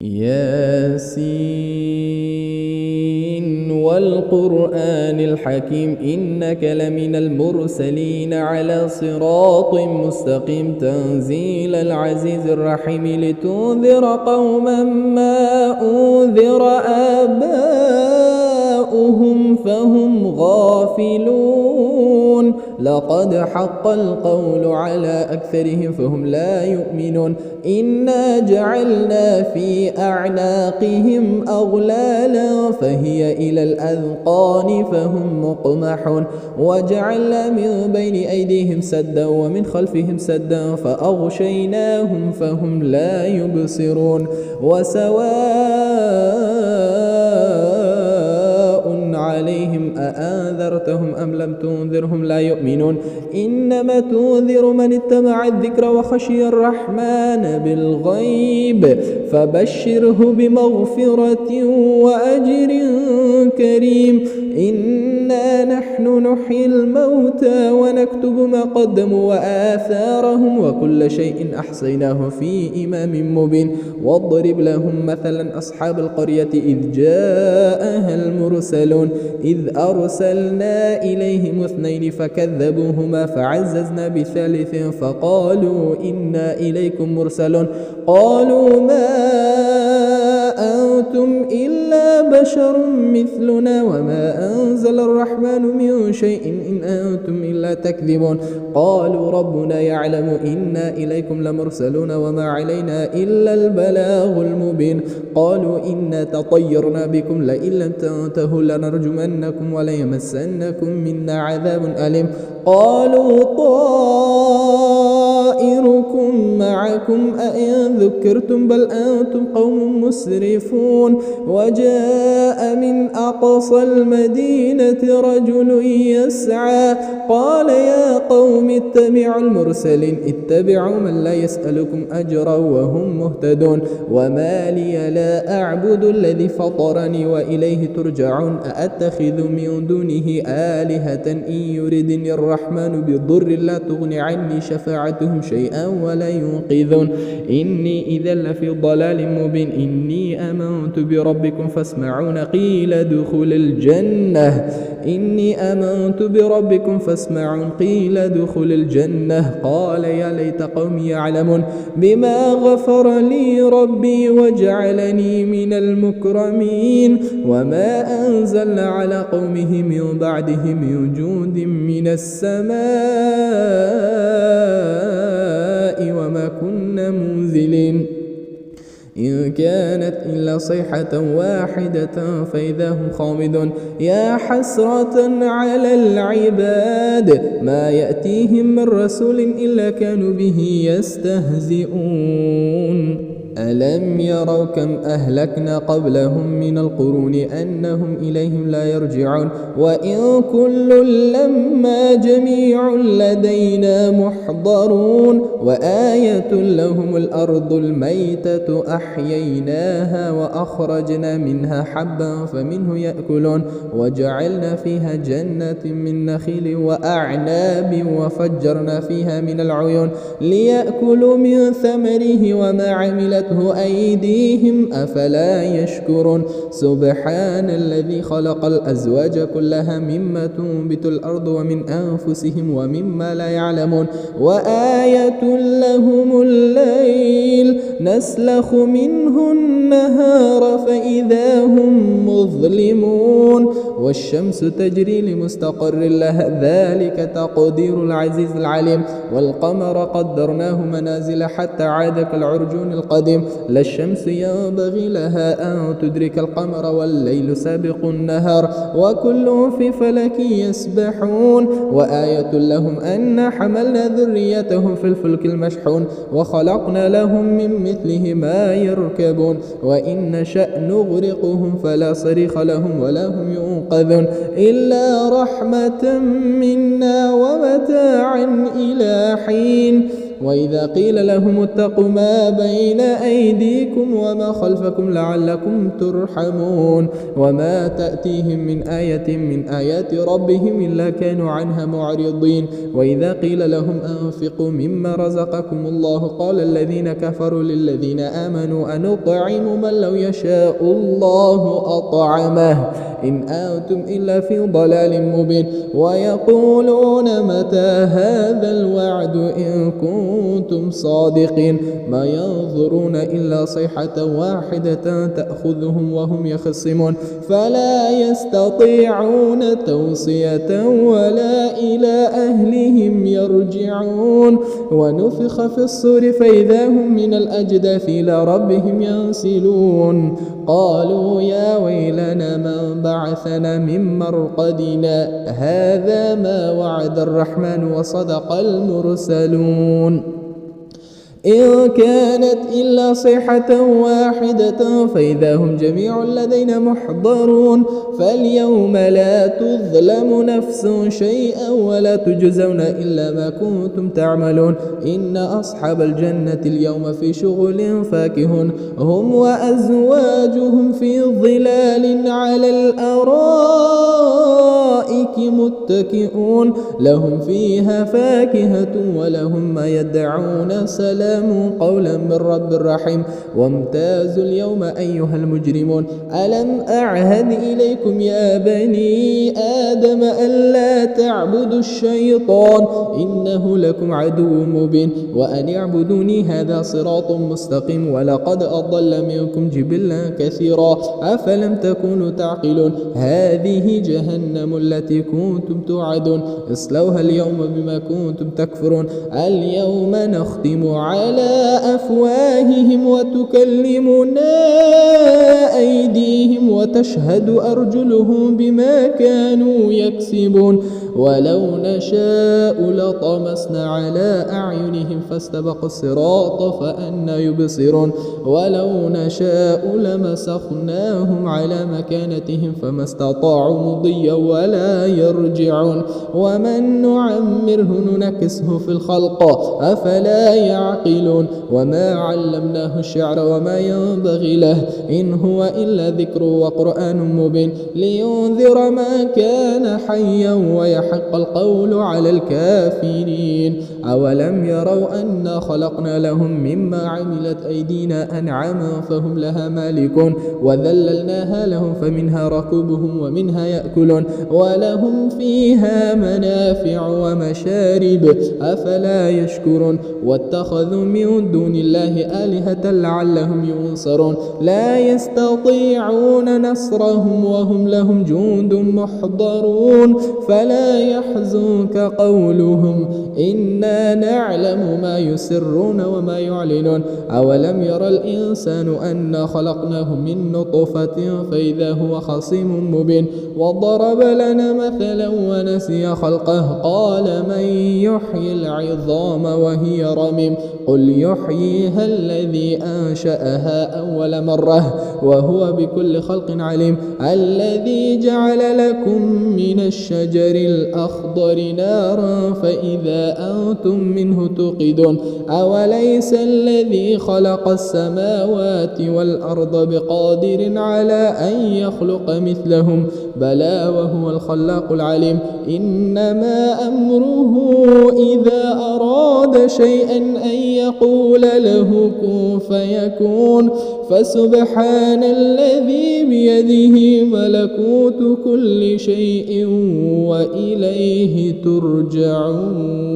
ياسين والقرآن الحكيم إنك لمن المرسلين على صراط مستقيم تنزيل العزيز الرحيم لتنذر قوما ما أنذر آباؤهم فهم غافلون لقد حق القول على أكثرهم فهم لا يؤمنون إنا جعلنا في أعناقهم أغلالا فهي إلى الأذقان فهم مقمحون وجعلنا من بين أيديهم سدا ومن خلفهم سدا فأغشيناهم فهم لا يبصرون وسواء عليهم أأنذرتهم أم لم تنذرهم لا يؤمنون إنما تنذر من اتبع الذكر وخشي الرحمن بالغيب فبشره بمغفرة وأجر كريم إنا نحن نحيي الموتى ونكتب ما قدموا وآثارهم وكل شيء أحصيناه في إمام مبين واضرب لهم مثلا أصحاب القرية إذ جاءها المرسلون إذ أرسلنا إليهم 2 فكذبوهما فعززنا بثالث فقالوا إنا إليكم مرسلون قالوا ما أنتم إلا بشر مثلنا وما أنزل الرحمن من شيء إن أنتم إلا تكذبون قالوا ربنا يعلم إنا إليكم لمرسلون وما علينا إلا البلاغ المبين قالوا إنا تطيرنا بكم لئن لم تنتهوا لنرجمنكم وليمسنكم منا عذاب أليم قالوا طائركم معكم أئن ذكرتم بل أنتم قوم مسرفون وجاء من أقصى المدينة رجل يسعى قال يا قوم اتبعوا المرسلين اتبعوا من لا يسألكم أجرا وهم مهتدون وما لي لا أعبد الذي فطرني وإليه ترجعون أأتخذ من دونه آلهة إن يردني الرحمن بضر لا تغني عني شفاعتهم شيئا ولا ينقذون إني إذا لفي ضلال مبين إني آمنت بربكم فاسمعون قيل ادخل الجنة إني آمنت بربكم فاسمعون قيل ادخل الجنة قال يا ليت قومي يعلمون بما غفر لي ربي وجعلني من المكرمين وما أنزلنا على قومه من بعده من جند من السماء وما كنا منزلين إن كانت إلا صيحة واحدة فإذا هم خامدون يا حسرة على العباد ما يأتيهم من رسول إلا كانوا به يستهزئون ألم يروا كم أهلكنا قبلهم من القرون أنهم إليهم لا يرجعون وإن كل لما جميع لدينا محضرون وآية لهم الأرض الميتة أحييناها وأخرجنا منها حبا فمنه يأكلون وجعلنا فيها جنة من نخيل وأعناب وفجرنا فيها من العيون ليأكلوا من ثمره وما عملته أيديهم أفلا يشكرون سبحان الذي خلق الأزواج كلها مما تنبت الأرض ومن أنفسهم ومما لا يعلمون وآية لهم الليل نسلخ منه النهار فإذا هم مظلمون والشمس تجري لمستقر لها ذلك تقدير العزيز العليم والقمر قدرناه منازل حتى عاد كالعرجون القديم لا الشمس ينبغي لها أن تدرك القمر والليل سابق النهار وكل في فلك يسبحون وآية لهم أن حملنا ذريتهم في الفلك المشحون وخلقنا لهم من مثله ما يركبون وإن نشأ نغرقهم فلا صريخ لهم ولا هم ينقذون إلا رحمة منا ومتاعا إلى حين وإذا قيل لهم اتقوا ما بين أيديكم وما خلفكم لعلكم ترحمون وما تأتيهم من آية من آيات ربهم إلا كانوا عنها معرضين وإذا قيل لهم أنفقوا مما رزقكم الله قال الذين كفروا للذين آمنوا أنطعم من لو يشاء الله أطعمه إن أنتم إلا في ضلال مبين ويقولون متى هذا الوعد إن كنتم صادقين ما ينظرون إلا صيحة واحدة تأخذهم وهم يخصمون فلا يستطيعون توصية ولا إلى أهلهم يرجعون ونفخ في الصور فإذا هم من الأجداث إلى ربهم ينسلون قالوا يا ويلنا من بعثنا من مرقدنا هذا ما وعد الرحمن وصدق المرسلون إن كانت إلا صيحة واحدة فإذا هم جميع لدينا محضرون فاليوم لا تظلم نفس شيئا ولا تجزون إلا ما كنتم تعملون إن أصحاب الجنة اليوم في شغل فاكهون هم وأزواجهم في ظلال على الأرائك متكئون لهم فيها فاكهة ولهم ما يدعون سلام قولا من رب رحيم وامتازوا اليوم أيها المجرمون ألم أعهد إليكم يا بني آدم ألا تعبدوا الشيطان إنه لكم عدو مبين وأن اعبدوني هذا صراط مستقيم ولقد أضل منكم جبلا كثيرا أفلم تكونوا تعقلون هذه جهنم التي كنتم توعدون اصلوها اليوم بما كنتم تكفرون اليوم نختم على أفواههم وتكلمنا أيديهم وتشهد أرجلهم بما كانوا يكسبون ولو نشاء لطمسنا على أعينهم فاستبقوا الصراط فأنى يبصرون ولو نشاء لمسخناهم على مكانتهم فما استطاعوا مضيا ولا يرجعون ومن نعمره ننكسه في الخلق أفلا يعقلون وما علمناه الشعر وما ينبغي له إن هو إلا ذكر وقرآن مبين لينذر ما كان حيا ويحق القول على الكافرين أولم يروا أنا خلقنا لهم مما عملت أيدينا أنعاما فهم لها مالكون وذللناها لهم فمنها ركوبهم ومنها يأكلون ولهم فيها منافع ومشارب أفلا يشكرون واتخذوا من دون الله آلهة لعلهم ينصرون لا يستطيعون نصرهم وهم لهم جند محضرون فلا يحزنك قولهم إنا نعلم ما يسرون وما يعلنون أولم يرى الإنسان أنا خلقناه من نطفة فإذا هو خصيم مبين وضرب لنا مثلا ونسي خلقه قال من يحيي العظام وهي رميم قل يحييها الذي أنشأها أول مرة وهو بكل خلق عليم الذي جعل لكم من الشجر الأخضر نارا فإذا أنتم منه توقدون أوليس الذي خلق السماوات والأرض بقادر على أن يخلق مثلهم بلى وهو الخلاق العليم إنما أمره إذا أراد شيئا أن يقول له كن فيكون فسبحان الذي بيده ملكوت كل شيء وإليه ترجعون.